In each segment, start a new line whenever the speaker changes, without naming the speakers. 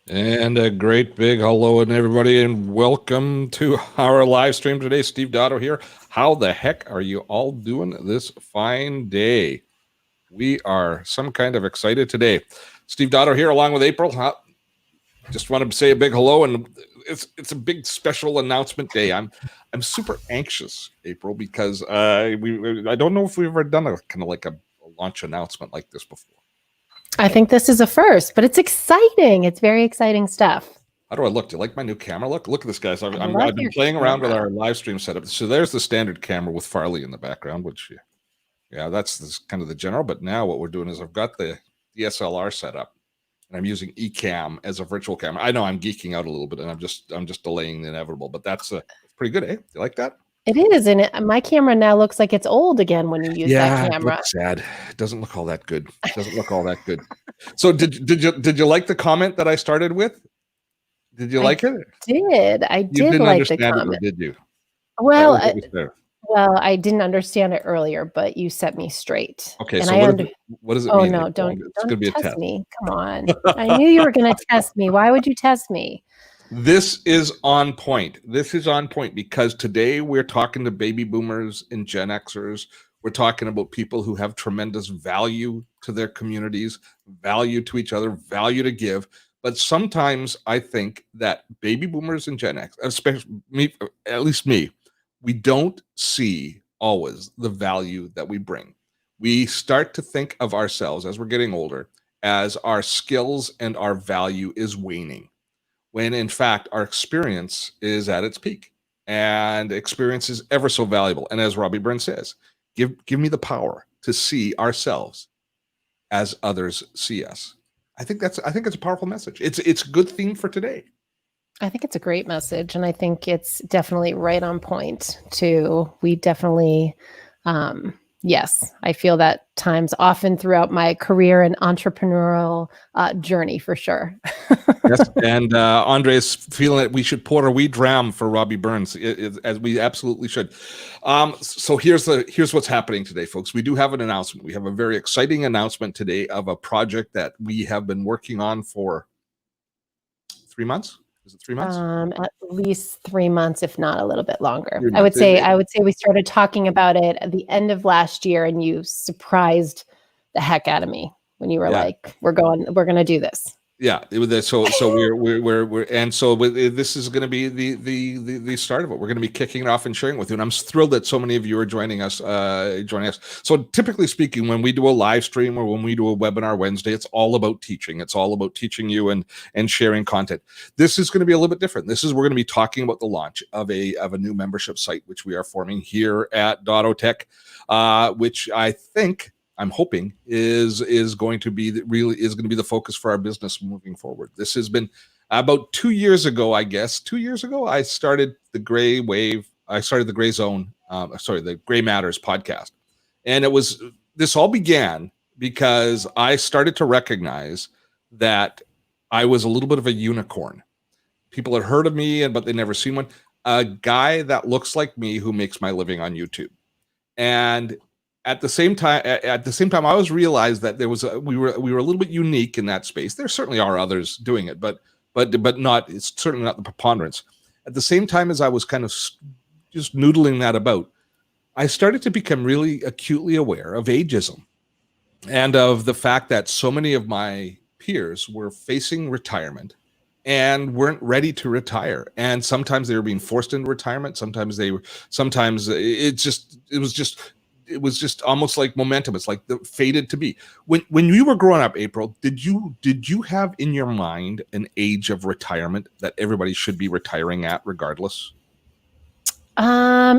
And a great big hello and everybody, and welcome to our live stream today. Steve Dotto here. How the heck are you all doing this fine day? We are some kind of excited today. Steve Dotto here, along with April. Just wanted to say a big hello, and it's a big special announcement day. I'm super anxious, April, because I don't know if we've ever done a kind of like a launch announcement like this before.
I think this is a first, but it's exciting. It's very exciting stuff.
How do I look? Do you like my new camera look? Look at this, guys. I've been playing around with our live stream setup. So there's the standard camera with Farley in the background, which, yeah, that's kind of the general. But now what we're doing is I've got the DSLR set up, and I'm using Ecamm as a virtual camera. I know I'm geeking out a little bit, and I'm just delaying the inevitable. But that's pretty good, eh? You like that?
It is, and my camera now looks like it's old again when you use that camera.
It looks sad. It doesn't look all that good. It doesn't look all that good. So did you like the comment that I started with? Did you like it?
I did like the comment.
Did you?
Well, I didn't understand it earlier, but you set me straight.
Okay, and so what does it mean?
Oh no, don't test me. Come on. I knew you were going to test me. Why would you test me?
This is on point. This is on point because today we're talking to baby boomers and Gen Xers. We're talking about people who have tremendous value to their communities, value to each other, value to give. But sometimes I think that baby boomers and Gen X, especially me, at least me, we don't see always the value that we bring. We start to think of ourselves as we're getting older as our skills and our value is waning, when in fact our experience is at its peak, and experience is ever so valuable. And as Robbie Burns says, give me the power to see ourselves as others see us. I think it's a powerful message. It's a good theme for today.
I think it's a great message, and I think it's definitely right on point too. We definitely, yes, I feel that times often throughout my career and entrepreneurial journey for sure.
Yes, and Andre's feeling that we should pour a wee dram for Robbie Burns, as we absolutely should. So here's what's happening today, folks. We do have an announcement. We have a very exciting announcement today of a project that we have been working on for 3 months. Is it 3 months?
At least 3 months, if not a little bit longer. I would say we started talking about it at the end of last year, and you surprised the heck out of me when you were like, we're going to do this.
Yeah, so we're and so this is going to be the start of it. We're going to be kicking it off and sharing with you, and I'm thrilled that so many of you are joining us. So typically speaking, when we do a live stream or when we do a webinar Wednesday, it's all about teaching. It's all about teaching you and sharing content. This is going to be a little bit different. We're going to be talking about the launch of a new membership site, which we are forming here at Dotto Tech, which I'm hoping is going to be the focus for our business moving forward. This has been about 2 years ago, I guess. 2 years ago, I started the Gray Wave. I started the Gray Zone. The Gray Matters podcast, and this all began because I started to recognize that I was a little bit of a unicorn. People had heard of me, but they never seen one. A guy that looks like me who makes my living on YouTube, and At the same time, I always realized that we were a little bit unique in that space. There certainly are others doing it, but not. It's certainly not the preponderance. At the same time as I was kind of just noodling that about, I started to become really acutely aware of ageism, and of the fact that so many of my peers were facing retirement and weren't ready to retire. And sometimes they were being forced into retirement. Sometimes it was just almost like momentum. It's like the fated to be. When you were growing up, April, did you have in your mind an age of retirement that everybody should be retiring at regardless?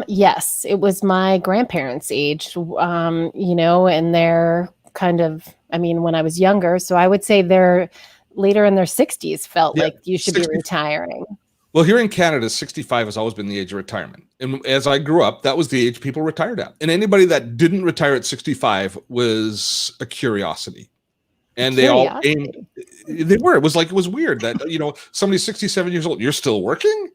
Yes, it was my grandparents' age, and they're kind of, when I was younger, so I would say they're later in their 60s felt like you should be retiring.
Well, here in Canada, 65 has always been the age of retirement. And as I grew up, that was the age people retired at. And anybody that didn't retire at 65 was a curiosity. And they all aimed, they were. It was weird that, somebody's 67 years old. You're still working?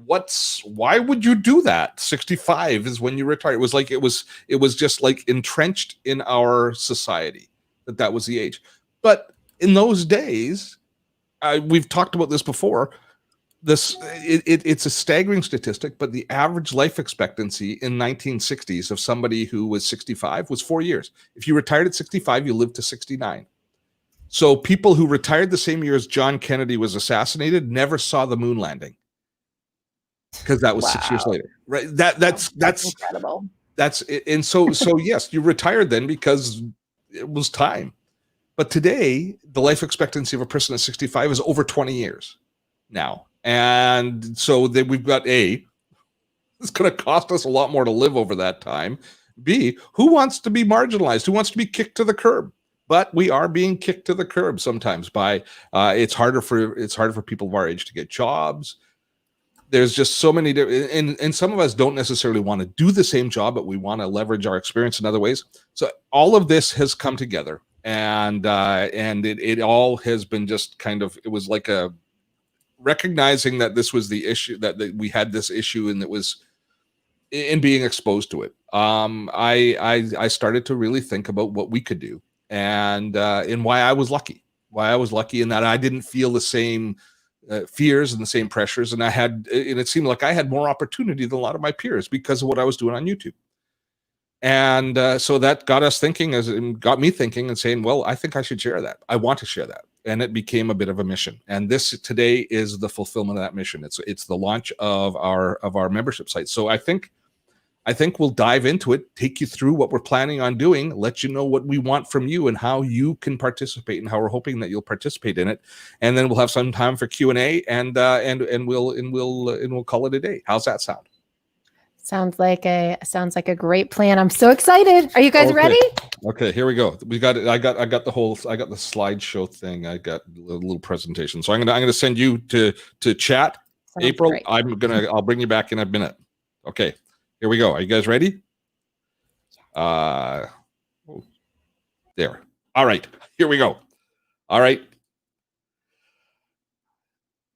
Why would you do that? 65 is when you retire. It was just like entrenched in our society that was the age. But in those days, we've talked about this before. It's a staggering statistic, but the average life expectancy in 1960s of somebody who was 65 was 4 years. If you retired at 65, you lived to 69. So people who retired the same year as John Kennedy was assassinated never saw the moon landing, because that was 6 years
Wow.
later, right? That's
incredible.
that's and so yes, you retired then because it was time. But today, the life expectancy of a person at 65 is over 20 years now. And so then we've got A, it's going to cost us a lot more to live over that time. B, who wants to be marginalized? Who wants to be kicked to the curb? But we are being kicked to the curb sometimes by it's harder for people of our age to get jobs. There's just so many, and some of us don't necessarily want to do the same job, but we want to leverage our experience in other ways. So all of this has come together, and it all has been just kind of, it was like a recognizing that this was the issue, that we had this issue, and it was in being exposed to it. I started to really think about what we could do, and why I was lucky, in that I didn't feel the same fears and the same pressures, and it seemed like I had more opportunity than a lot of my peers because of what I was doing on YouTube. And so that got us thinking, got me thinking and saying, well, I think I should share that. I want to share that. And it became a bit of a mission. And this today is the fulfillment of that mission. It's the launch of our membership site. So I think we'll dive into it, take you through what we're planning on doing, let you know what we want from you and how you can participate and how we're hoping that you'll participate in it. And then we'll have some time for Q&A, and we'll call it a day. How's that sound?
Sounds like a great plan. I'm so excited. Are you guys ready?
Okay, here we go. We got it. I got the slideshow thing. I got a little presentation. So I'm gonna send you to chat.
Sounds
April,
great.
I'll bring you back in a minute. Okay, here we go. Are you guys ready? There. All right, here we go. All right.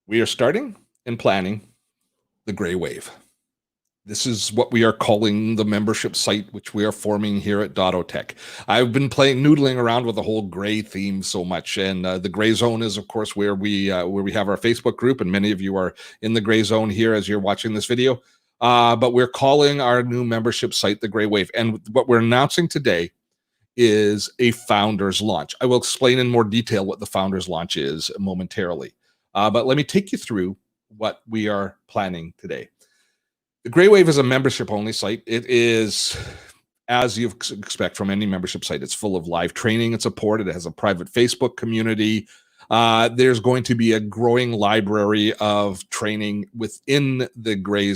We are starting and planning the Gray Wave. This is what we are calling the membership site, which we are forming here at Dottotech. I've been noodling around with the whole gray theme so much, and the Gray Zone is, of course, where we have our Facebook group, and many of you are in the Gray Zone here as you're watching this video. But we're calling our new membership site the Gray Wave, and what we're announcing today is a founders launch. I will explain in more detail what the founders launch is momentarily, but let me take you through what we are planning today. The Gray Wave is a membership-only site. It is, as you expect from any membership site, it's full of live training and support. It has a private Facebook community. There's going to be a growing library of training within the Gray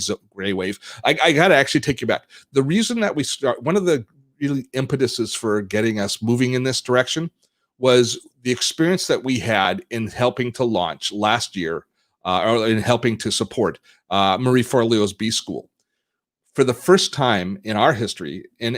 Wave. I got to actually take you back. The reason that we start, one of the really impetuses for getting us moving in this direction was the experience that we had in helping to launch last year, or in helping to support Marie Forleo's B School. For the first time in our history, in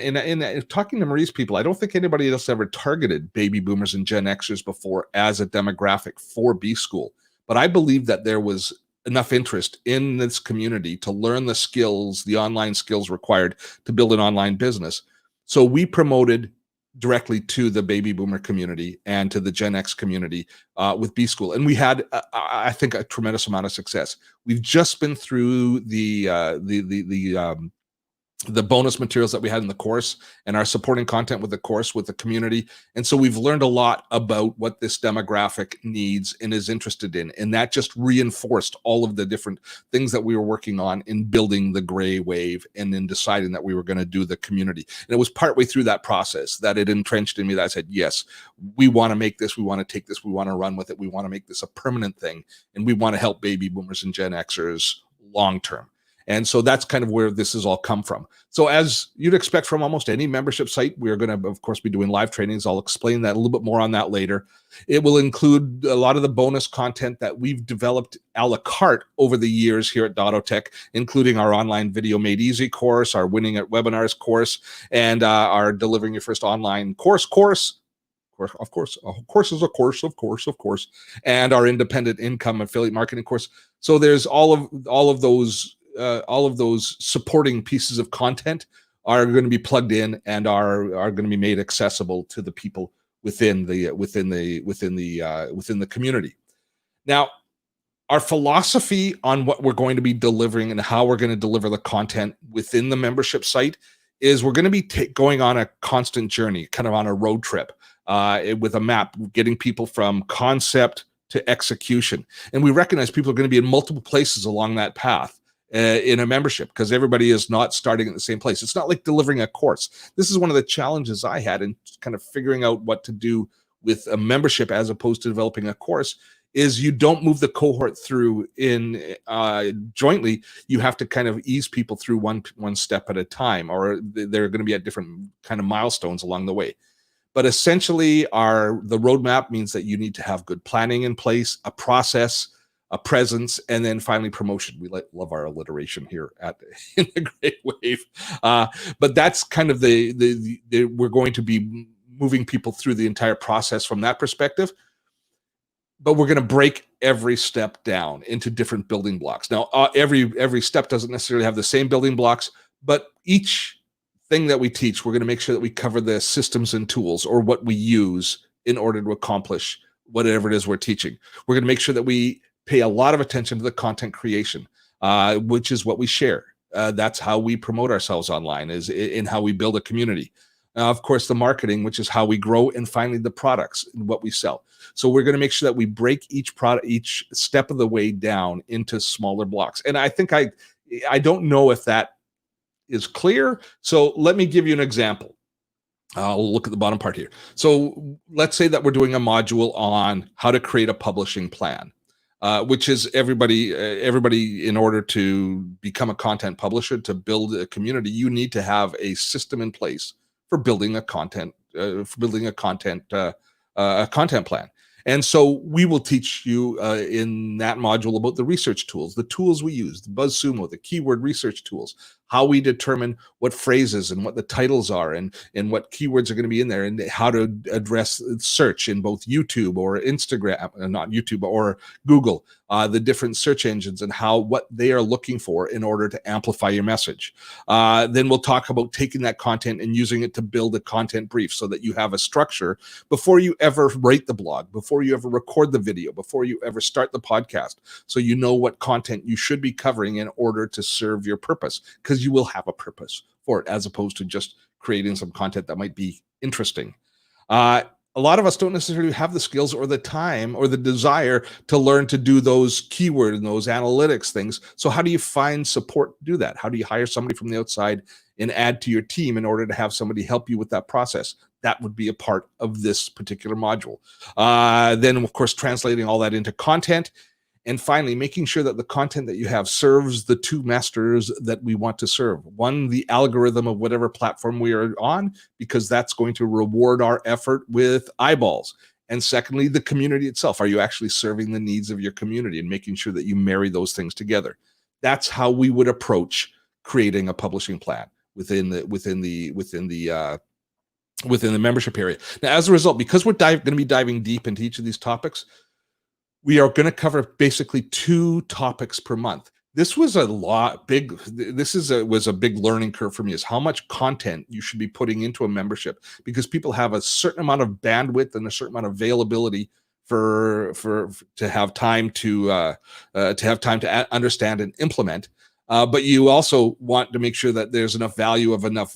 talking to Marie's people, I don't think anybody else ever targeted baby boomers and Gen Xers before as a demographic for B School. But I believe that there was enough interest in this community to learn the skills, the online skills required to build an online business. So we promoted directly to the baby boomer community and to the Gen X community with B School. And we had, I think, a tremendous amount of success. We've just been through the bonus materials that we had in the course and our supporting content with the course with the community. And so we've learned a lot about what this demographic needs and is interested in. And that just reinforced all of the different things that we were working on in building the Gray Wave and in deciding that we were going to do the community. And it was partway through that process that it entrenched in me that I said, yes, we want to make this, we want to take this, we want to run with it, we want to make this a permanent thing. And we want to help baby boomers and Gen Xers long-term. And so that's kind of where this has all come from. So as you'd expect from almost any membership site, we're going to, of course, be doing live trainings. I'll explain that a little bit more on that later. It will include a lot of the bonus content that we've developed a la carte over the years here at Dottotech, including our online Video Made Easy course, our Winning at Webinars course, and our Delivering Your First Online course. Of course, and our independent income affiliate marketing course. So there's all of those supporting pieces of content are going to be plugged in and are going to be made accessible to the people within the community. Now, our philosophy on what we're going to be delivering and how we're going to deliver the content within the membership site is we're going to be going on a constant journey, kind of on a road trip with a map, getting people from concept to execution. And we recognize people are going to be in multiple places along that path in a membership because everybody is not starting at the same place. It's not like delivering a course. This is one of the challenges I had in kind of figuring out what to do with a membership as opposed to developing a course is you don't move the cohort through in jointly. You have to kind of ease people through one step at a time, or they're going to be at different kind of milestones along the way. But essentially, the roadmap means that you need to have good planning in place, a process, a presence, and then finally promotion. We love our alliteration here in the Great Wave. But that's kind of we're going to be moving people through the entire process from that perspective. But we're going to break every step down into different building blocks. Now, every step doesn't necessarily have the same building blocks, but each thing that we teach, we're going to make sure that we cover the systems and tools or what we use in order to accomplish whatever it is we're teaching. We're going to make sure that we pay a lot of attention to the content creation, which is what we share. That's how we promote ourselves online, is in how we build a community. Of course, the marketing, which is how we grow, and finally the products and what we sell. So we're going to make sure that we break each step of the way down into smaller blocks. And I think I don't know if that is clear. So let me give you an example. I'll look at the bottom part here. So let's say that we're doing a module on how to create a publishing plan, which is everybody in order to become a content publisher, to build a community, you need to have a system in place for building a content plan. And so we will teach you in that module about the research tools, the tools we use, the BuzzSumo, the keyword research tools, how we determine what phrases and what the titles are and what keywords are going to be in there, and how to address search in both YouTube or Instagram, not YouTube, or Google, the different search engines and what they are looking for in order to amplify your message. Then we'll talk about taking that content and using it to build a content brief so that you have a structure before you ever write the blog, before you ever record the video, before you ever start the podcast, so you know what content you should be covering in order to serve your purpose, because you will have a purpose for it, as opposed to just creating some content that might be interesting. A lot of us don't necessarily have the skills or the time or the desire to learn to do those keyword and those analytics things. So how do you find support to do that? How do you hire somebody from the outside and add to your team in order to have somebody help you with that process? That would be a part of this particular module. Then, of course, translating all that into content. And finally, making sure that the content that you have serves the two masters that we want to serve. One, the algorithm of whatever platform we are on, because that's going to reward our effort with eyeballs. And secondly, the community itself. Are you actually serving the needs of your community and making sure that you marry those things together? That's how we would approach creating a publishing plan within the membership area. Now, as a result, because we're going to be diving deep into each of these topics, we are going to cover basically 2 topics per month. This was was a big learning curve for me, is how much content you should be putting into a membership, because people have a certain amount of bandwidth and a certain amount of availability to have time to understand and implement. But you also want to make sure that there's enough value of enough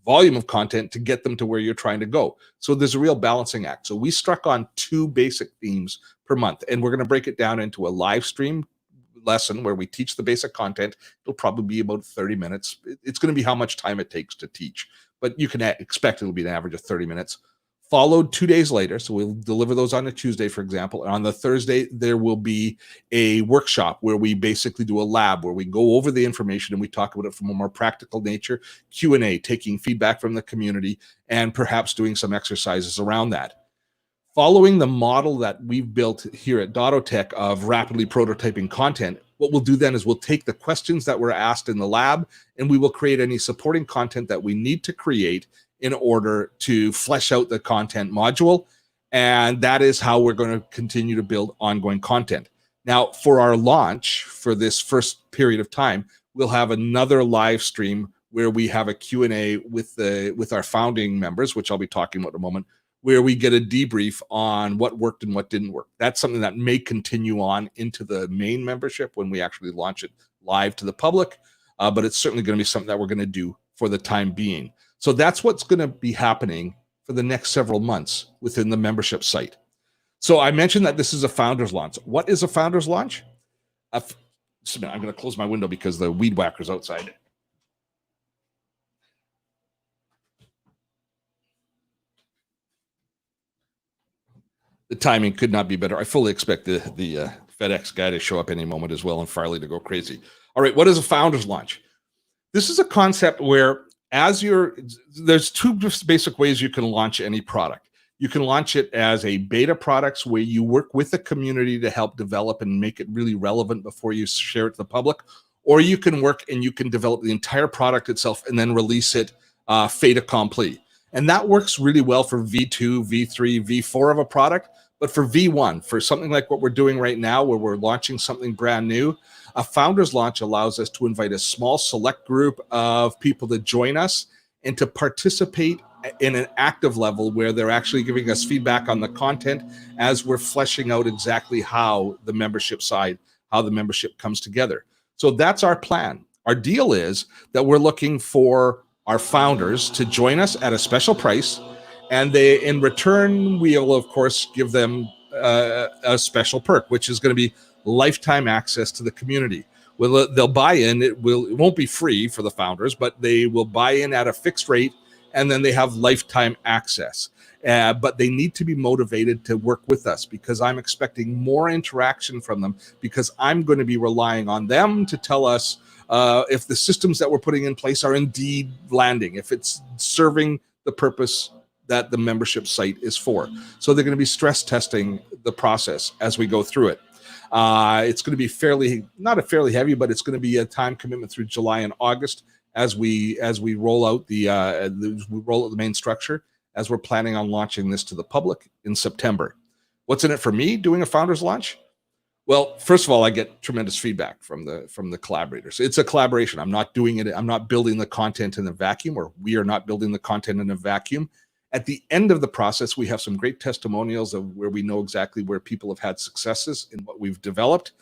volume of content to get them to where you're trying to go. So there's a real balancing act. So we struck on 2 basic themes per month, and we're going to break it down into a live stream lesson where we teach the basic content. It'll probably be about 30 minutes. It's going to be how much time it takes to teach, but you can expect it'll be an average of 30 minutes. Followed 2 days later, so we'll deliver those on a Tuesday, for example. And on the Thursday, there will be a workshop where we basically do a lab where we go over the information and we talk about it from a more practical nature, Q&A, taking feedback from the community, and perhaps doing some exercises around that. Following the model that we've built here at Dottotech of rapidly prototyping content, what we'll do then is we'll take the questions that were asked in the lab, and we will create any supporting content that we need to create in order to flesh out the content module. And that is how we're going to continue to build ongoing content. Now, for our launch, for this first period of time, we'll have another live stream where we have a Q&A with our founding members, which I'll be talking about in a moment, where we get a debrief on what worked and what didn't work. That's something that may continue on into the main membership when we actually launch it live to the public, but it's certainly going to be something that we're going to do for the time being. So that's what's going to be happening for the next several months within the membership site. So I mentioned that this is a founder's launch. What is a founder's launch? Just a minute, I'm going to close my window because the weed whacker's outside. The timing could not be better. I fully expect the FedEx guy to show up any moment as well and Farley to go crazy. All right, what is a founder's launch? This is a concept where there's two basic ways you can launch any product. You can launch it as a beta products where you work with the community to help develop and make it really relevant before you share it to the public, or you can work and you can develop the entire product itself and then release it fait accompli. And that works really well for V2, V3, V4 of a product. But for V1, for something like what we're doing right now, where we're launching something brand new, a founder's launch allows us to invite a small select group of people to join us and to participate in an active level where they're actually giving us feedback on the content as we're fleshing out exactly how the membership comes together. So that's our plan. Our deal is that we're looking for our founders to join us at a special price, and in return, we'll of course give them a special perk, which is going to be lifetime access to the community. They'll buy in. It won't be free for the founders, but they will buy in at a fixed rate, and then they have lifetime access. But they need to be motivated to work with us because I'm expecting more interaction from them, because I'm going to be relying on them to tell us if the systems that we're putting in place are indeed landing, if it's serving the purpose that the membership site is for. So they're going to be stress testing the process as we go through it. It's going to be not fairly heavy, but it's going to be a time commitment through July and August as we roll out the main structure, as we're planning on launching this to the public in September. What's in it for me doing a founder's launch? Well, first of all, I get tremendous feedback from the collaborators. It's a collaboration. I'm not doing it. I'm not building the content in a vacuum, or we are not building the content in a vacuum. At the end of the process, we have some great testimonials of where we know exactly where people have had successes in what we've developed.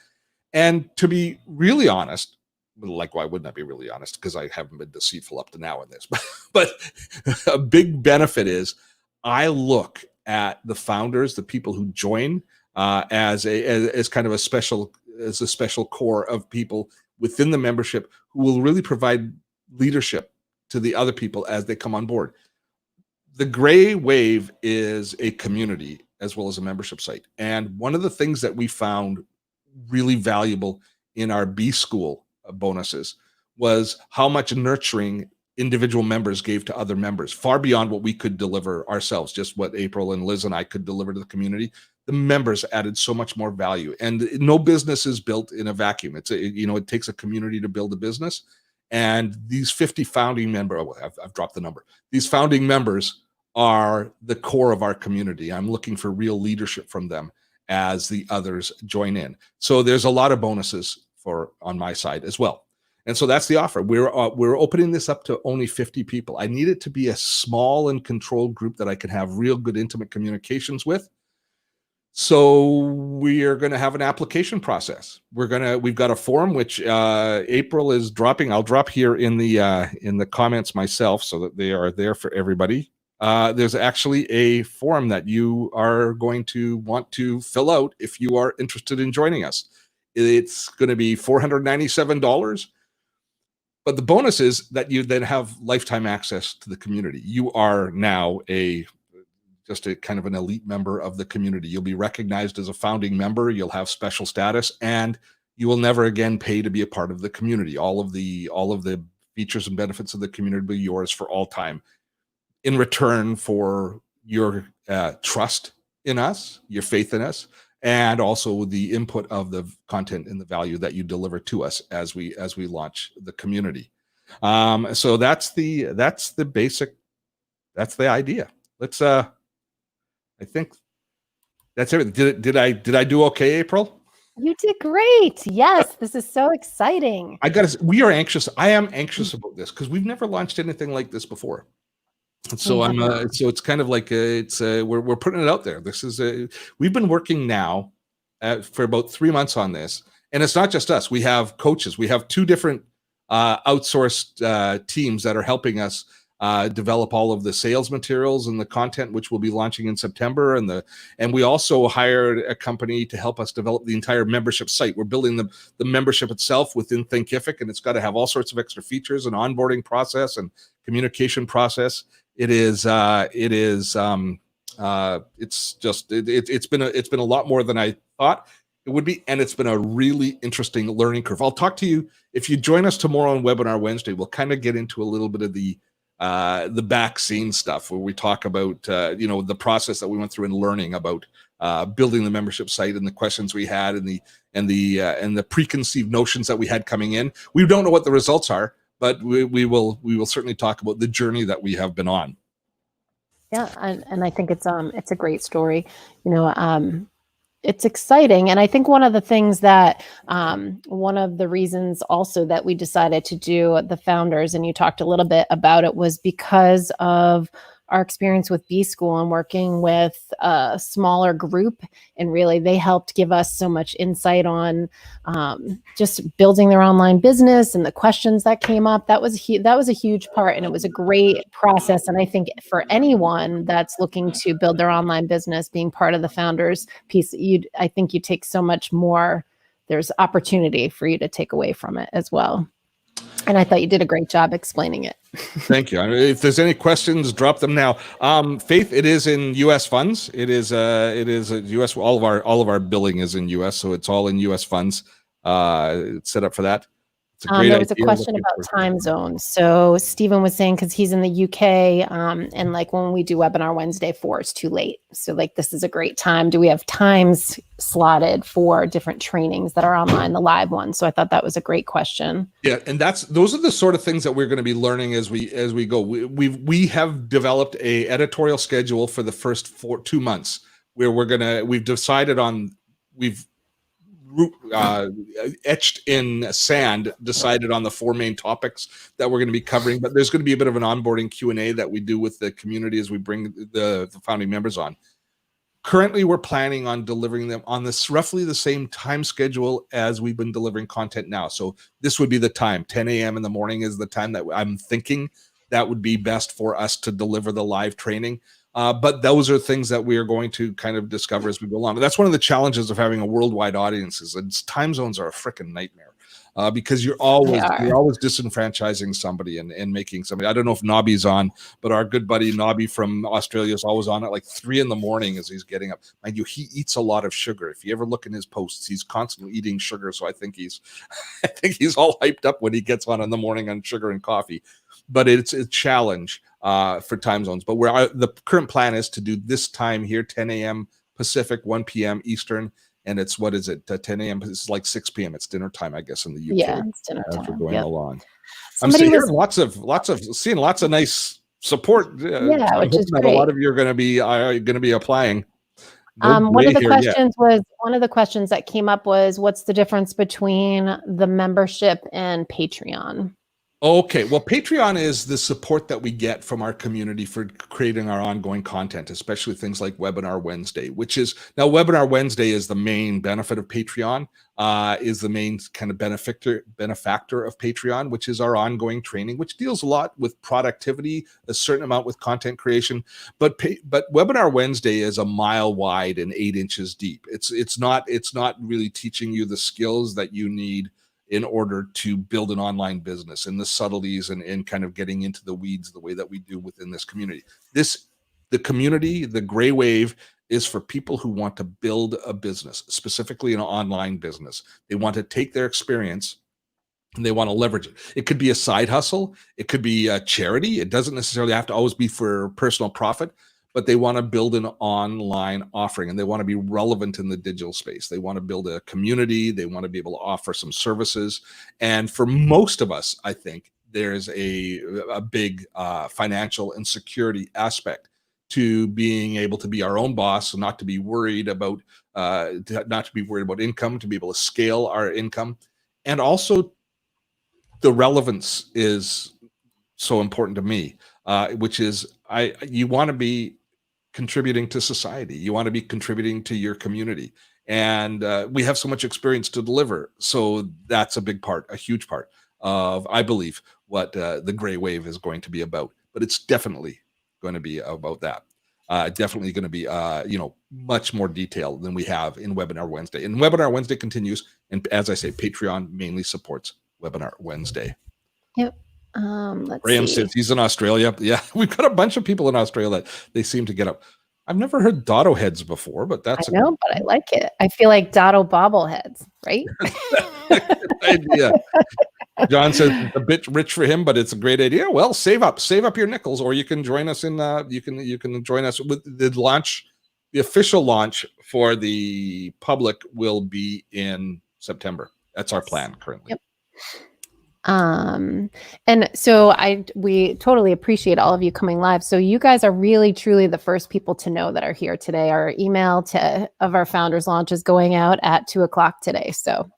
And to be really honest, like, why wouldn't I be really honest? Because I haven't been deceitful up to now in this. But a big benefit is I look at the founders, the people who join, as kind of a special core of people within the membership who will really provide leadership to the other people as they come on board. The Gray Wave is a community as well as a membership site. And one of the things that we found really valuable in our B School bonuses was how much nurturing individual members gave to other members, far beyond what we could deliver ourselves, just what April and Liz and I could deliver to the community. The members added so much more value, and no business is built in a vacuum. It takes a community to build a business. And these 50 founding members, I've dropped the number. These founding members are the core of our community. I'm looking for real leadership from them as the others join in. So there's a lot of bonuses on my side as well. And so that's the offer. We're opening this up to only 50 people. I need it to be a small and controlled group that I can have real good intimate communications with. So we are going to have an application process. We've got a form which April is dropping. I'll drop here in the comments myself so that they are there for everybody. There's actually a form that you are going to want to fill out if you are interested in joining us. It's going to be $497. But the bonus is that you then have lifetime access to the community. You are now just a kind of an elite member of the community. You'll be recognized as a founding member. You'll have special status, and you will never again pay to be a part of the community. All of the features and benefits of the community will be yours for all time, in return for your trust in us, your faith in us, and also the input of the content and the value that you deliver to us as we launch the community. So that's the idea. I think that's everything. Did I do okay, April?
You did great. Yes, this is so exciting.
We are anxious. I am anxious about this because we've never launched anything like this before. So so it's kind of like we're putting it out there. This is we've been working now for about 3 months on this, and it's not just us. We have coaches. We have 2 different outsourced teams that are helping us develop all of the sales materials and the content, which we'll be launching in September. And we also hired a company to help us develop the entire membership site. We're building the membership itself within Thinkific, and it's got to have all sorts of extra features and onboarding process and communication process. It's been a lot more than I thought it would be, and it's been a really interesting learning curve. I'll talk to you if you join us tomorrow on Webinar Wednesday. We'll kind of get into a little bit of the back scene stuff where we talk about the process that we went through in learning about building the membership site and the questions we had and the preconceived notions that we had coming in. We don't know what the results are, but we will certainly talk about the journey that we have been on.
Yeah, and I think it's a great story. It's exciting. And I think one of the things that, one of the reasons also that we decided to do the Founders, and you talked a little bit about it, was because of our experience with B-School and working with a smaller group. And really, they helped give us so much insight on just building their online business and the questions that came up. That was a huge part, and it was a great process. And I think for anyone that's looking to build their online business, being part of the Founders piece, I think you take so much more. There's opportunity for you to take away from it as well. And I thought you did a great job explaining it.
Thank you. If there's any questions, drop them now. Faith, it is in U.S. funds. It is a U.S. All of our billing is in U.S., so it's all in U.S. funds. It's set up for that.
There was a question about time zones. So Stephen was saying, because he's in the UK, and like when we do Webinar Wednesday 4, it's too late. So like this is a great time. Do we have times slotted for different trainings that are online, the live ones? So I thought that was a great question.
Yeah, and those are the sort of things that we're going to be learning as we go. We have developed a editorial schedule for the first 2 months where we've decided on etched in sand, decided on the 4 main topics that we're going to be covering. But there's going to be a bit of an onboarding Q&A that we do with the community as we bring the founding members on. Currently, we're planning on delivering them on this roughly the same time schedule as we've been delivering content now. So this would be the time. 10 a.m. in the morning is the time that I'm thinking that would be best for us to deliver the live training. But those are things that we are going to kind of discover as we go along. That's one of the challenges of having a worldwide audience is that time zones are a freaking nightmare because you're always disenfranchising somebody and making somebody. I don't know if Nobby's on, but our good buddy Nobby from Australia is always on at like 3 a.m. as he's getting up. Mind you, he eats a lot of sugar. If you ever look in his posts, he's constantly eating sugar. So I think he's all hyped up when he gets on in the morning on sugar and coffee. But it's a challenge for time zones. But the current plan is to do this time here, 10 a.m. Pacific, 1 p.m. Eastern. And it's, 10 a.m. It's like 6 p.m. It's dinner time, I guess, in the UK.
Yeah, it's dinner time.
As we're going along.
Somebody
I'm seeing lots of nice support.
Which is
great. A lot of you are going to be applying.
One of the questions that came up was, what's the difference between the membership and Patreon?
Okay, well, Patreon is the support that we get from our community for creating our ongoing content, especially things like Webinar Wednesday, now Webinar Wednesday is the main benefit of Patreon, is the main kind of benefactor of Patreon, which is our ongoing training, which deals a lot with productivity, a certain amount with content creation. But Webinar Wednesday is a mile wide and 8 inches deep. It's not really teaching you the skills that you need in order to build an online business and the subtleties and kind of getting into the weeds the way that we do within this community. The community, the Gray Wave, is for people who want to build a business, specifically an online business. They want to take their experience and they want to leverage it. It could be a side hustle. It could be a charity. It doesn't necessarily have to always be for personal profit, but they want to build an online offering and they want to be relevant in the digital space. They want to build a community. They want to be able to offer some services. And for most of us, I think there's a big financial and security aspect to being able to be our own boss and not to be worried about income, to be able to scale our income. And also the relevance is so important to me. which is you want to be contributing to society. You want to be contributing to your community. And we have so much experience to deliver. So that's a big part, a huge part of, I believe, what the Gray Wave is going to be about. But it's definitely going to be about that. Definitely going to be, much more detailed than we have in Webinar Wednesday. And Webinar Wednesday continues. And as I say, Patreon mainly supports Webinar Wednesday.
Yep.
Graham says he's in Australia. Yeah, we've got a bunch of people in Australia that they seem to get up. I've never heard Dotto heads before, but that's
but I like it. I feel like Dotto bobbleheads, right?
idea. John says it's a bit rich for him, but it's a great idea. Well, save up your nickels, or you can join us in. You can join us with the launch. The official launch for the public will be in September. That's our plan currently.
Yep. And so we totally appreciate all of you coming live. So you guys are really truly the first people to know that are here today. Our email of our founders launch is going out at 2:00 today. So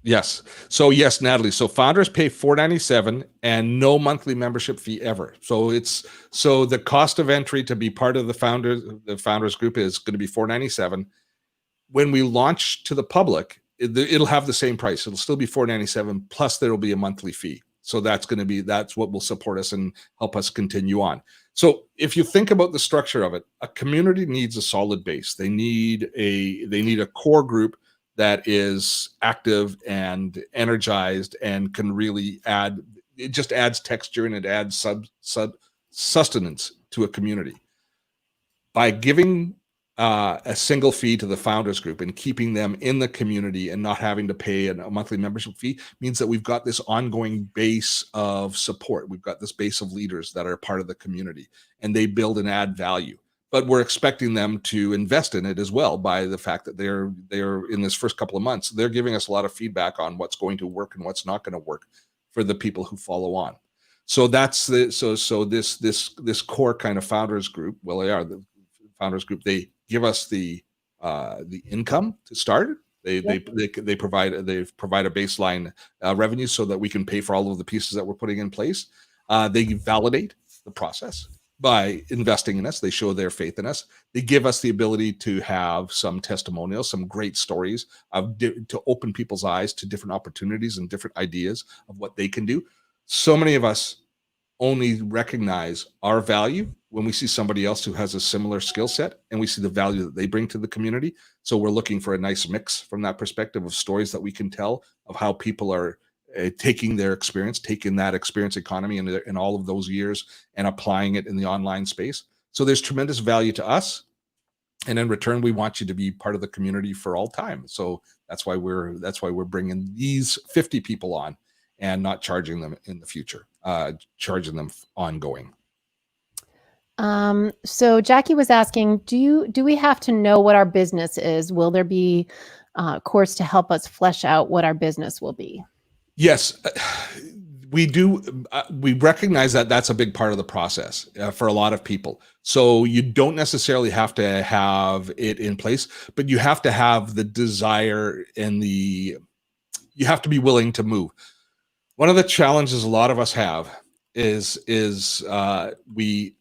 yes. So yes, Natalie. So founders pay $4.97 and no monthly membership fee ever. So the cost of entry to be part of the founders group is going to be $4.97. When we launch to the public, it'll have the same price. It'll still be $4.97 plus there will be a monthly fee. So that's what will support us and help us continue on. So if you think about the structure of it, a community needs a solid base. They need a core group that is active and energized and can really it just adds texture and it adds sustenance to a community. By giving a single fee to the founders group and keeping them in the community and not having to pay a monthly membership fee means that we've got this ongoing base of support. We've got this base of leaders that are part of the community and they build and add value. But we're expecting them to invest in it as well by the fact that they're in this first couple of months, they're giving us a lot of feedback on what's going to work and what's not going to work for the people who follow on. So that's this core kind of founders group. Well, they are the founders group. They give us the income to start. They provide a baseline revenue so that we can pay for all of the pieces that we're putting in place. They validate the process by investing in us. They show their faith in us. They give us the ability to have some testimonials, some great stories to open people's eyes to different opportunities and different ideas of what they can do. So many of us only recognize our value when we see somebody else who has a similar skill set and we see the value that they bring to the community. So we're looking for a nice mix from that perspective of stories that we can tell of how people are taking that experience economy in all of those years and applying it in the online space. So there's tremendous value to us. And in return, we want you to be part of the community for all time. So that's why we're bringing these 50 people on and not charging them in the future, charging them ongoing.
So Jackie was asking, do we have to know what our business is? Will there be a course to help us flesh out what our business will be?
Yes, we do. We recognize that that's a big part of the process for a lot of people. So you don't necessarily have to have it in place, but you have to have the desire and you have to be willing to move. One of the challenges a lot of us have is we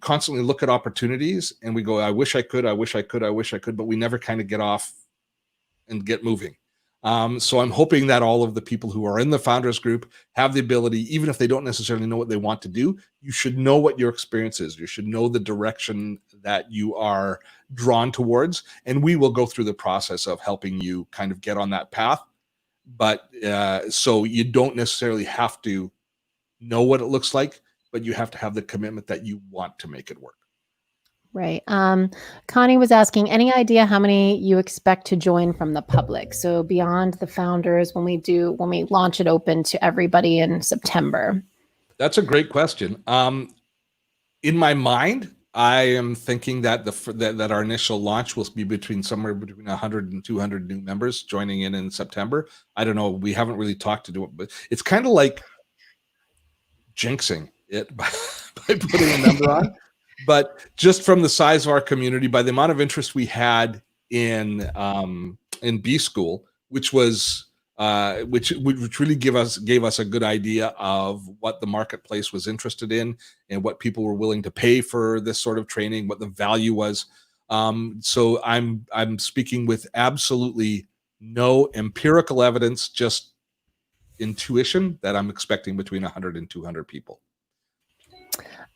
constantly look at opportunities and we go, I wish I could, but we never kind of get off and get moving. So I'm hoping that all of the people who are in the founders group have the ability, even if they don't necessarily know what they want to do, you should know what your experience is. You should know the direction that you are drawn towards. And we will go through the process of helping you kind of get on that path. But so you don't necessarily have to know what it looks like, but you have to have the commitment that you want to make it work.
Right. Connie was asking, any idea how many you expect to join from the public? So beyond the founders, when we launch it open to everybody in September?
That's a great question. In my mind, I am thinking that that our initial launch will be somewhere between 100 and 200 new members joining in September. I don't know. We haven't really talked to do it, but it's kind of like jinxing it by putting a number on. But just from the size of our community, by the amount of interest we had in B School, which was which really gave us a good idea of what the marketplace was interested in and what people were willing to pay for this sort of training, what the value was. So I'm speaking with absolutely no empirical evidence, just intuition that I'm expecting between 100 and 200 people.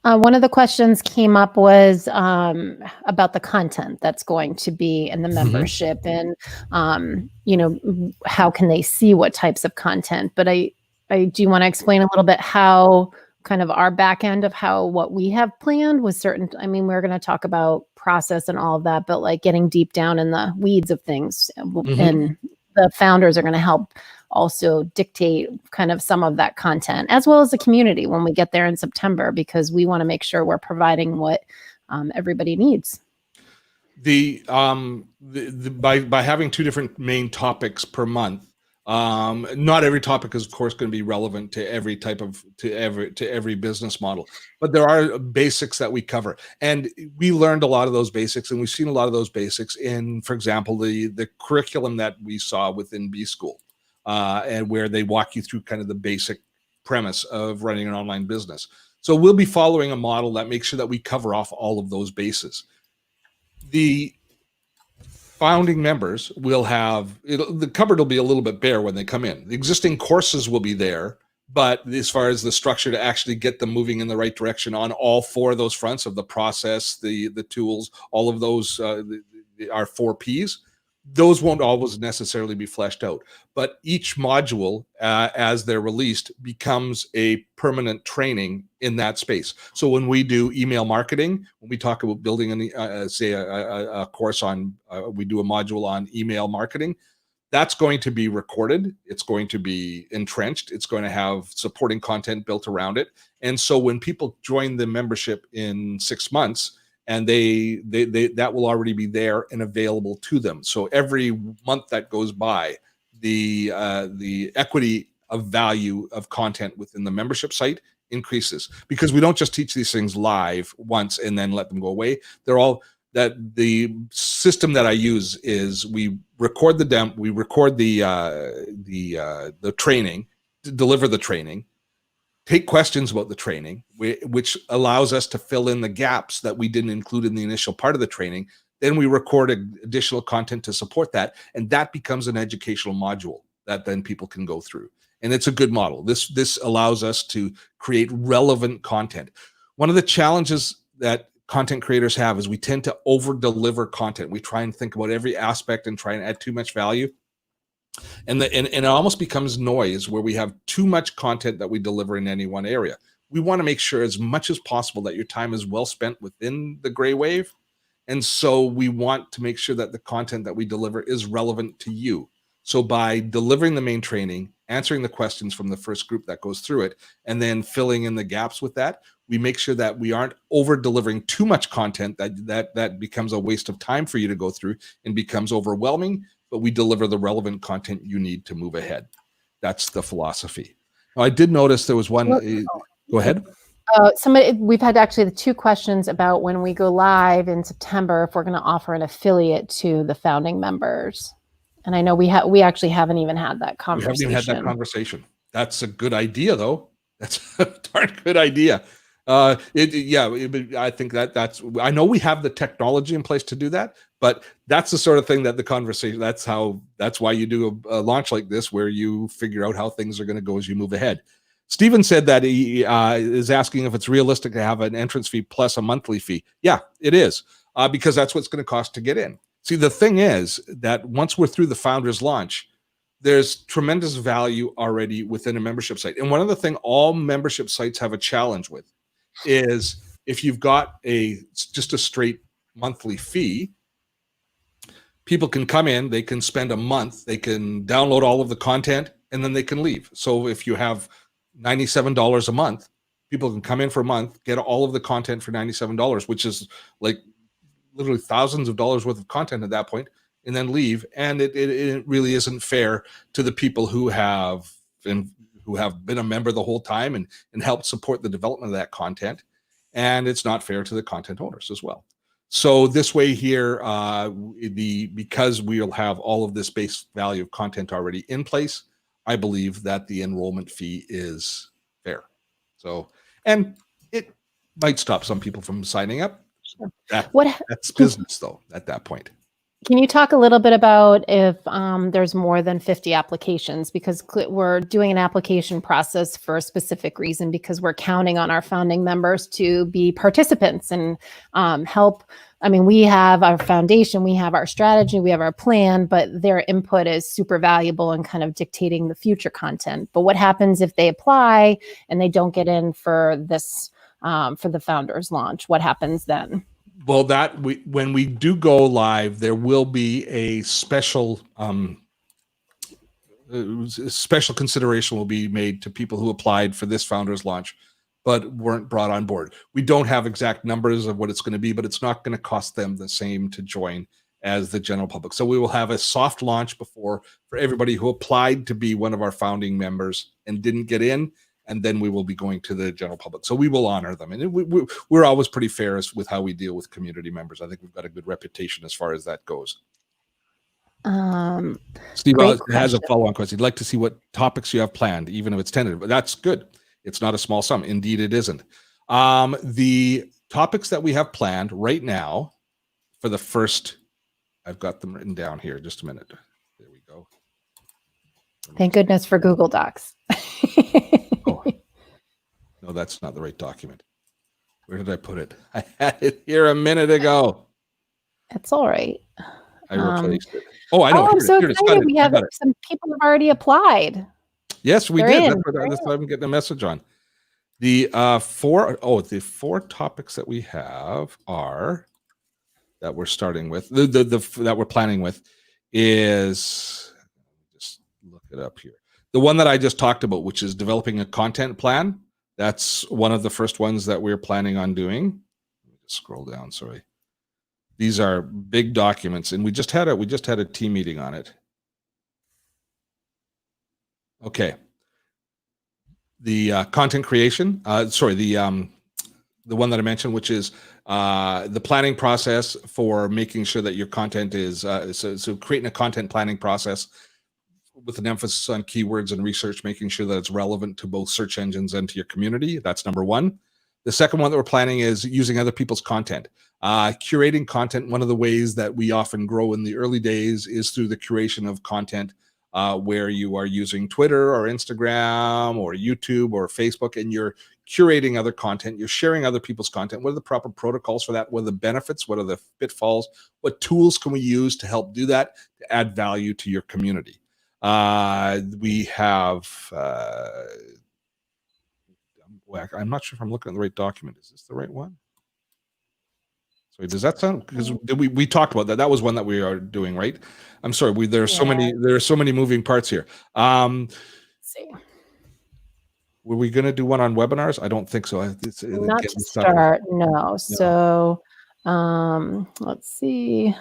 One of the questions came up was about the content that's going to be in the membership, and how can they see what types of content? But I do you want to explain a little bit how kind of our back end of what we have planned was certain. I mean, we're going to talk about process and all of that, but like getting deep down in the weeds of things, and the founders are going to help also dictate kind of some of that content, as well as the community when we get there in September, because we want to make sure we're providing what everybody needs.
By having 2 different main topics per month, not every topic is of course going to be relevant to every type of to every business model, but there are basics that we cover, and we learned a lot of those basics, and we've seen a lot of those basics in, for example, the curriculum that we saw within B School, and where they walk you through kind of the basic premise of running an online business. So we'll be following a model that makes sure that we cover off all of those bases. The founding members will have the cupboard will be a little bit bare when they come in. The existing courses will be there, but as far as the structure to actually get them moving in the right direction on all 4 of those fronts of the process, the tools, all of those are 4 Ps. Those won't always necessarily be fleshed out, but each module, as they're released, becomes a permanent training in that space. So when we do email marketing, when we talk about building a course on, we do a module on email marketing, that's going to be recorded. It's going to be entrenched. It's going to have supporting content built around it. And so when people join the membership in 6 months, and they that will already be there and available to them. So every month that goes by, the equity of value of content within the membership site increases, because we don't just teach these things live once and then let them go away. They're all that the system that I use is we record the training, to deliver the training, take questions about the training, which allows us to fill in the gaps that we didn't include in the initial part of the training. Then we record additional content to support that, and that becomes an educational module that then people can go through. And it's a good model. This allows us to create relevant content. One of the challenges that content creators have is we tend to over-deliver content. We try and think about every aspect and try and add too much value. And it almost becomes noise, where we have too much content that we deliver in any one area. We want to make sure as much as possible that your time is well spent within the gray wave. And so we want to make sure that the content that we deliver is relevant to you. So by delivering the main training, answering the questions from the first group that goes through it, and then filling in the gaps with that, we make sure that we aren't over delivering too much content that becomes a waste of time for you to go through and becomes overwhelming, but we deliver the relevant content you need to move ahead. That's the philosophy. Now, I did notice there was one. Go ahead.
We've had actually the 2 questions about when we go live in September, if we're going to offer an affiliate to the founding members. And I know we actually haven't even had that conversation.
We haven't even had that conversation. That's a good idea, though. That's a darn good idea. I think I know we have the technology in place to do that, but that's the sort of thing that the conversation, that's why you do a launch like this, where you figure out how things are going to go as you move ahead. Stephen said that he is asking if it's realistic to have an entrance fee plus a monthly fee. Yeah, it is, because that's what it's going to cost to get in. See, the thing is that once we're through the founders launch, there's tremendous value already within a membership site. And one of the things all membership sites have a challenge with is if you've got just a straight monthly fee, people can come in, they can spend a month, they can download all of the content, and then they can leave. So if you have $97 a month, people can come in for a month, get all of the content for $97, which is like literally thousands of dollars worth of content at that point, and then leave. And it really isn't fair to the people who have been a member the whole time and helped support the development of that content. And it's not fair to the content owners as well. So this way here, because we'll have all of this base value of content already in place, I believe that the enrollment fee is fair. So, and it might stop some people from signing up.
Sure.
That,
What
that's business, though, at that point.
Can you talk a little bit about if there's more than 50 applications? Because we're doing an application process for a specific reason, because we're counting on our founding members to be participants and help. I mean, we have our foundation, we have our strategy, we have our plan, but their input is super valuable in kind of dictating the future content. But what happens if they apply and they don't get in for this, for the founders launch? What happens then?
Well, when we do go live, there will be a special special consideration will be made to people who applied for this founders launch but weren't brought on board. We don't have exact numbers of what it's going to be, but it's not going to cost them the same to join as the general public. So we will have a soft launch before for everybody who applied to be one of our founding members and didn't get in. And then we will be going to the general public. So we will honor them. And we're always pretty fair with how we deal with community members. I think we've got a good reputation as far as that goes. Steve has a follow-on question. He'd like to see what topics you have planned, even if it's tentative. But that's good. It's not a small sum. Indeed, it isn't. The topics that we have planned right now for the first, I've got them written down here. Just a minute. There we go.
Thank goodness for Google Docs.
Oh, no, that's not the right document. Where did I put it? I had it here a minute ago.
It's all right.
I replaced it. Oh, I know.
Oh, I'm so excited. We have some people have already applied.
Yes, we did. That's what I'm getting a message on. The four topics that we have are that we're starting with that we're planning with is, just look it up here. The one that I just talked about, which is developing a content plan. That's one of the first ones that we're planning on doing. Let me just scroll down. Sorry. These are big documents, and we just had a team meeting on it. Okay. The content creation, the one that I mentioned, which is the planning process for making sure that your content is, so creating a content planning process with an emphasis on keywords and research, making sure that it's relevant to both search engines and to your community. That's number one. The second one that we're planning is using other people's content. Curating content, one of the ways that we often grow in the early days is through the curation of content, where you are using Twitter or Instagram or YouTube or Facebook, and you're curating other content, you're sharing other people's content. What are the proper protocols for that? What are the benefits? What are the pitfalls? What tools can we use to help do that, to add value to your community? We have, I'm not sure if I'm looking at the right document. Is this the right one? Sorry, does that sound, because we talked about that. That was one that we are doing, right? I'm sorry. There are so many moving parts here.
Let's see.
Were we going to do one on webinars? I don't think so.
Not to start, no. So let's see.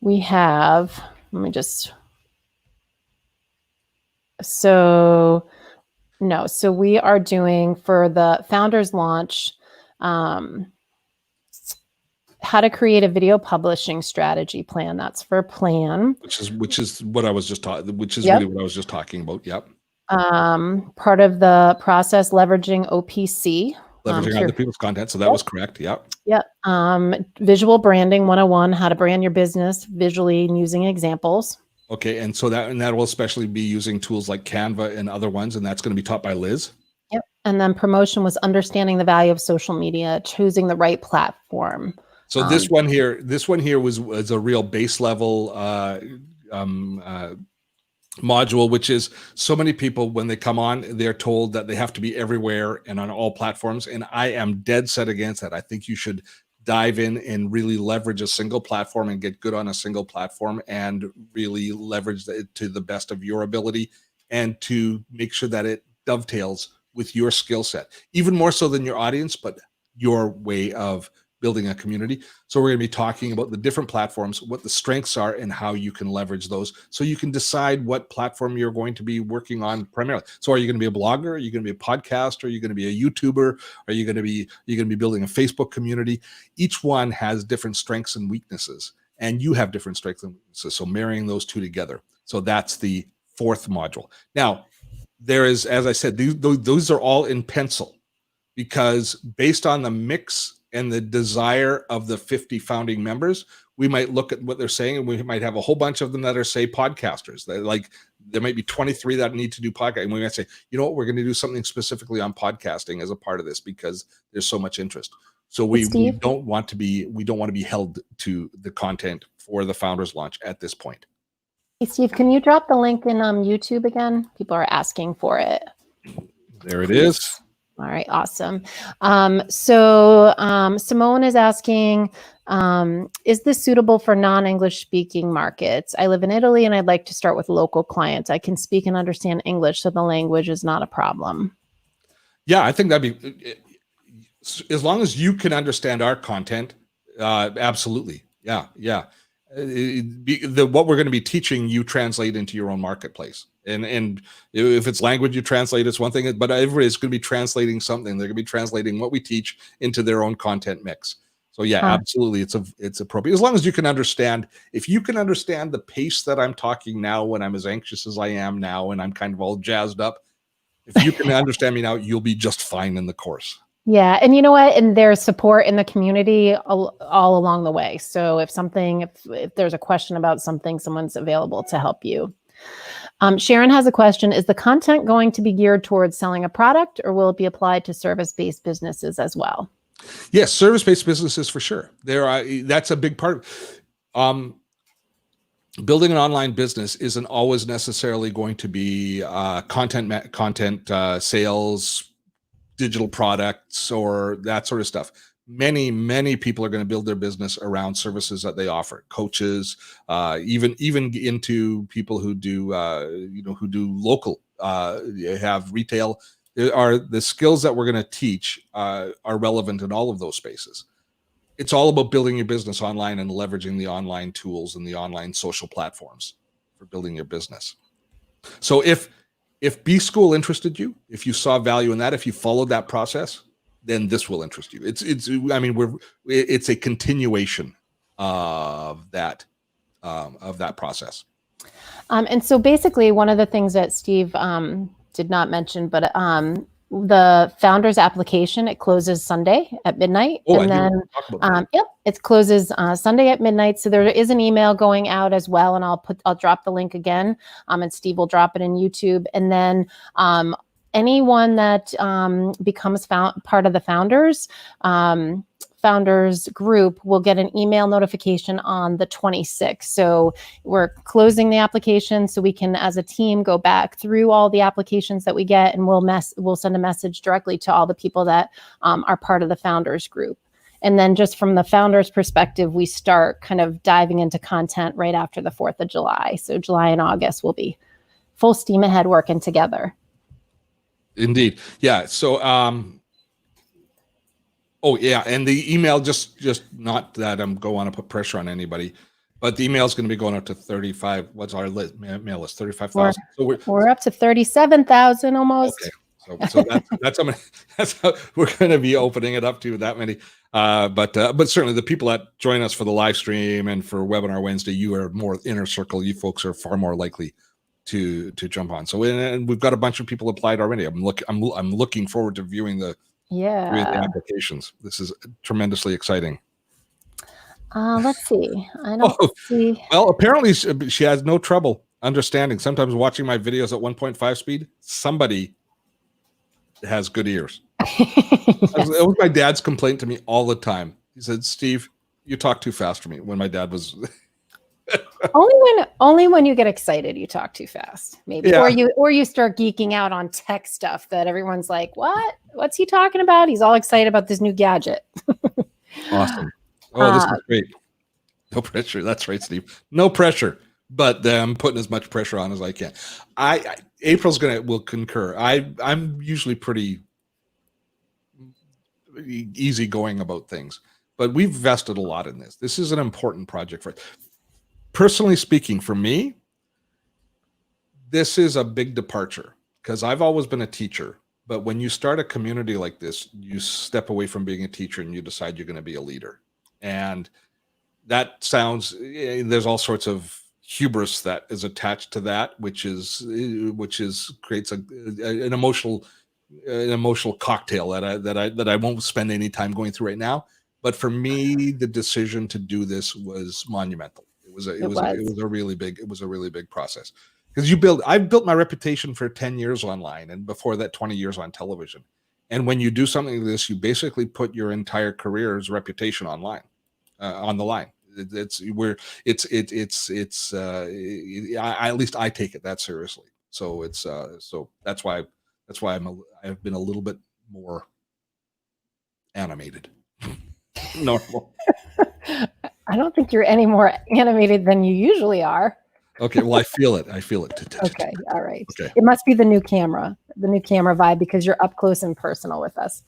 We have, let me just, so we are doing for the founders launch, how to create a video publishing strategy plan. That's for plan.
Which is what I was just talking. Which is really what I was just talking about. Yep.
Part of the process, leveraging OPC.
Leveraging other people's content. So that was correct. Yep.
Yep. Visual branding 101, how to brand your business visually and using examples.
Okay, and so that will especially be using tools like Canva and other ones, and that's going to be taught by Liz.
Yep. And then promotion was understanding the value of social media, choosing the right platform.
So this one here was a real base level module, which is so many people, when they come on, they're told that they have to be everywhere and on all platforms. And I am dead set against that. I think you should dive in and really leverage a single platform and get good on a single platform and really leverage it to the best of your ability and to make sure that it dovetails with your skill set, even more so than your audience, but your way of building a community. So we're going to be talking about the different platforms, what the strengths are, and how you can leverage those so you can decide what platform you're going to be working on primarily. So are you going to be a blogger? Are you going to be a podcaster? Are you going to be a YouTuber? Are you going to be building a Facebook community? Each one has different strengths and weaknesses, and you have different strengths and weaknesses. So marrying those two together. So that's the 4th module. Now, there is, as I said, those are all in pencil, because based on the mix and the desire of the 50 founding members, we might look at what they're saying, and we might have a whole bunch of them that are, say, podcasters. They're like, there might be 23 that need to do podcast, and we might say, you know what, we're going to do something specifically on podcasting as a part of this because there's so much interest. So we don't want to be held to the content for the founders launch at this point.
Hey, Steve, can you drop the link in YouTube again? People are asking for it.
There it is.
All right, awesome. So Simone is asking, is this suitable for non-English speaking markets? I live in Italy and I'd like to start with local clients. I can speak and understand English, so the language is not a problem.
Yeah, I think that'd be, as long as you can understand our content, absolutely. Yeah. What we're going to be teaching, you translate into your own marketplace. And if it's language you translate, it's one thing, but everybody's going to be translating something. They're going to be translating what we teach into their own content mix. So yeah, absolutely. It's appropriate. As long as you can understand, if you can understand the pace that I'm talking now, when I'm as anxious as I am now, and I'm kind of all jazzed up, if you can understand me now, you'll be just fine in the course.
Yeah. And you know what? And there's support in the community all along the way. So if there's a question about something, someone's available to help you. Sharon has a question. Is the content going to be geared towards selling a product, or will it be applied to service-based businesses as well?
Yes, service-based businesses for sure. That's a big part. Building an online business isn't always necessarily going to be content sales, digital products, or that sort of stuff. Many people are going to build their business around services that they offer. Coaches, even into people who do local, have retail. The skills that we're going to teach are relevant in all of those spaces. It's all about building your business online and leveraging the online tools and the online social platforms for building your business. So if B-School interested you, if you saw value in that, if you followed that process, then this will interest you. It's a continuation of that process.
And so basically, one of the things that Steve did not mention, but the founders application, it closes Sunday at midnight. It closes Sunday at midnight. So there is an email going out as well, and I'll drop the link again, and Steve will drop it in YouTube. And then anyone that becomes part of the founders group will get an email notification on the 26th. So we're closing the application so we can, as a team, go back through all the applications that we get, and we'll send a message directly to all the people that are part of the founders group. And then just from the founders perspective, we start kind of diving into content right after the 4th of July. So July and August will be full steam ahead working together.
Indeed. Yeah. So, and the email, just not that I'm going to put pressure on anybody, but the email is going to be going out to 35. What's our mail list? 35,000. So
we're up to 37,000 almost.
Okay. So that's how we're going to be opening it up to that many. But certainly the people that join us for the live stream and for Webinar Wednesday, you are more inner circle. You folks are far more likely to jump on. So and we've got a bunch of people applied already. I'm looking forward to viewing the applications. This is tremendously exciting.
Let's see. I don't see.
Well, apparently she has no trouble understanding. Sometimes watching my videos at 1.5 speed, somebody has good ears. Yes. That was my dad's complaint to me all the time. He said, "Steve, you talk too fast for me." When my dad was
only when you get excited, you talk too fast, maybe, or you start geeking out on tech stuff that everyone's like, what's he talking about? He's all excited about this new gadget.
Awesome. Oh, this is great. No pressure. That's right, Steve. No pressure, but I'm putting as much pressure on as I can. April's will concur. I'm usually pretty easygoing about things, but we've invested a lot in this. This is an important project for us. Personally speaking, for me, this is a big departure because I've always been a teacher. But when you start a community like this, you step away from being a teacher and you decide you're going to be a leader. And that sounds, there's all sorts of hubris that is attached to that, which creates an emotional cocktail that I won't spend any time going through right now. But for me, the decision to do this was monumental. It was a really big process, because I've built my reputation for 10 years online, and before that 20 years on television. And when you do something like this, you basically put your entire career's reputation online, on the line. At least I take it that seriously. So that's why I've been a little bit more animated. Normal.
I don't think you're any more animated than you usually are.
Okay, well, I feel it.
Okay, all right.
Okay.
It must be the new camera vibe, because you're up close and personal with us.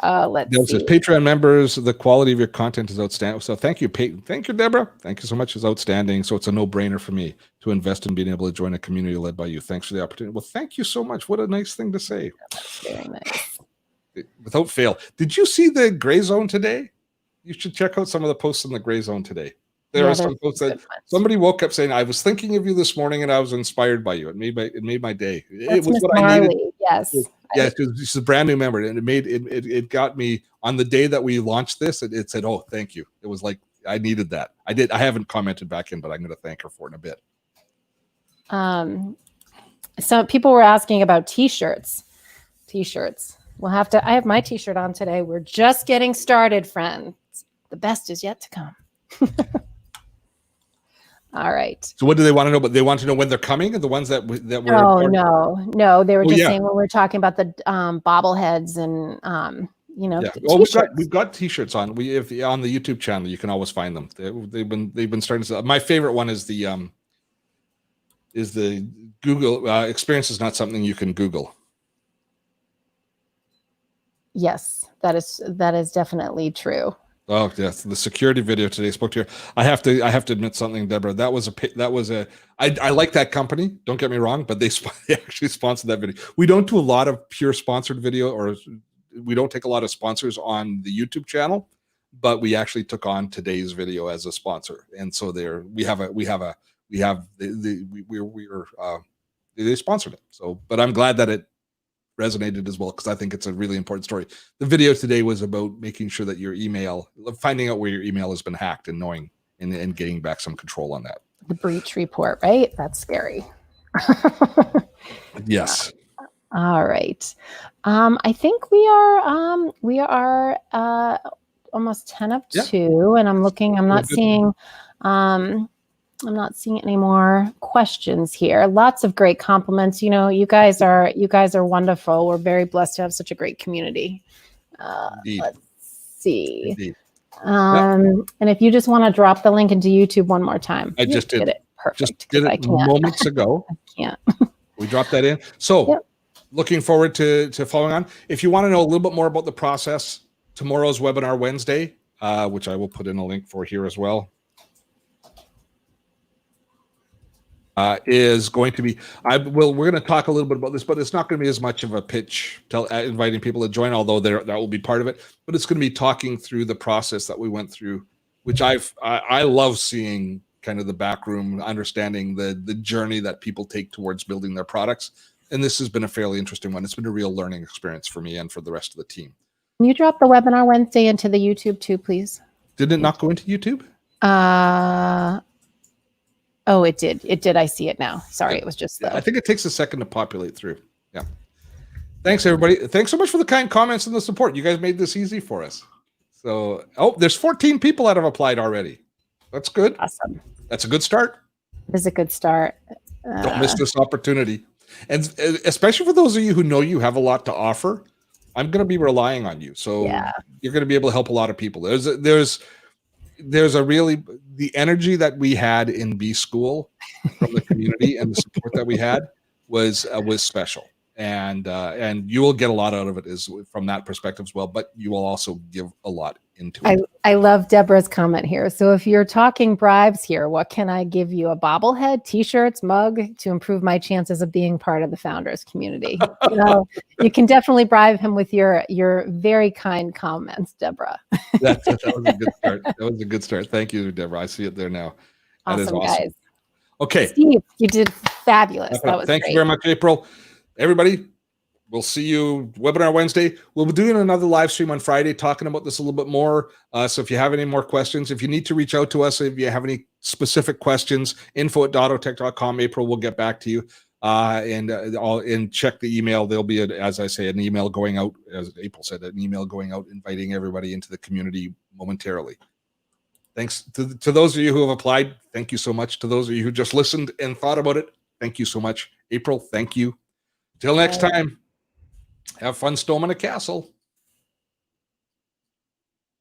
Let's see.
Says, Patreon members, the quality of your content is outstanding. So thank you, thank you, Deborah. Thank you so much. It's outstanding. So it's a no-brainer for me to invest in being able to join a community led by you. Thanks for the opportunity. Well, thank you so much. What a nice thing to say.
Very nice.
Without fail. Did you see the Gray Zone today? You should check out some of the posts in the Gray Zone today. There are some posts that somebody woke up saying, "I was thinking of you this morning, and I was inspired by you." It made my day.
That's
it was
Ms.
what
Marley.
I needed.
Yes.
Yes, because she's a brand new member, and it got me on the day that we launched this. It said, "Oh, thank you." It was like I needed that. I haven't commented back in, but I'm going to thank her for it in a bit.
So people were asking about t-shirts. We'll have to. I have my t-shirt on today. We're just getting started, friends. The best is yet to come. All right.
So what do they want to know? But they want to know when they're coming, and the ones that were.
No. They were just saying when we were talking about the bobbleheads and
Yeah. Oh, we've got t-shirts on. We have on the YouTube channel. You can always find them. They've been starting to. My favorite one is the Google experience is not something you can Google.
Yes, that is definitely true.
Oh yes, the security video today spoke to you. I have to admit something, Deborah. I like that company. Don't get me wrong, but they actually sponsored that video. We don't do a lot of pure sponsored video, or we don't take a lot of sponsors on the YouTube channel, but we actually took on today's video as a sponsor, and so they sponsored it. So, but I'm glad that it resonated as well, because I think it's a really important story. The video today was about making sure that finding out where your email has been hacked and knowing and getting back some control on that.
The breach report, right? That's scary.
Yes.
All right. I think we are almost 10 of 2, and I'm looking. I'm not seeing any more questions here. Lots of great compliments. You guys are wonderful. We're very blessed to have such a great community. Let's see.
Indeed.
And if you just want to drop the link into YouTube one more time.
I just did
it. Perfect.
Just did it moments ago.
I can't.
We dropped that in. So looking forward to following on. If you want to know a little bit more about the process, tomorrow's webinar Wednesday, which I will put in a link for here as well, is going to be, we're going to talk a little bit about this, but it's not going to be as much of a pitch, inviting people to join, although that will be part of it. But it's going to be talking through the process that we went through, which I love seeing kind of the back room, understanding the journey that people take towards building their products. And this has been a fairly interesting one. It's been a real learning experience for me and for the rest of the team.
Can you drop the webinar Wednesday into the YouTube too, please?
Did it not go into YouTube?
Oh, it did. It did. I see it now. Sorry, it was just
I think it takes a second to populate through. Yeah. Thanks, everybody. Thanks so much for the kind comments and the support. You guys made this easy for us. So, there's 14 people that have applied already. That's good.
Awesome.
That's a good start.
It is a good start.
Don't miss this opportunity. And especially for those of you who know you have a lot to offer, I'm going to be relying on you. So you're going to be able to help a lot of people. There's a really, the energy that we had in B School from the community and the support that we had was special. and you will get a lot out of it is from that perspective as well. But you will also give a lot into it.
I love Deborah's comment here. So if you're talking bribes here, what can I give you? A bobblehead, t-shirts, mug to improve my chances of being part of the founders community? You know, you can definitely bribe him with your very kind comments, Deborah.
that was a good start. That was a good start. Thank you, Deborah. I see it there now. That is
Awesome,
awesome.
guys.
Okay.
Steve, you did fabulous. That was
Thank
great.
you very much, April. Everybody, we'll see you webinar Wednesday. We'll be doing another live stream on Friday talking about this a little bit more. So if you have any more questions, if you need to reach out to us, if you have any specific questions, info@dottotech.com. April will get back to you. And check the email. There'll be, as I say, an email going out, as April said, an email going out inviting everybody into the community momentarily. Thanks to those of you who have applied. Thank you so much. To those of you who just listened and thought about it, thank you so much. April, thank you. Till next time, have fun storming a castle.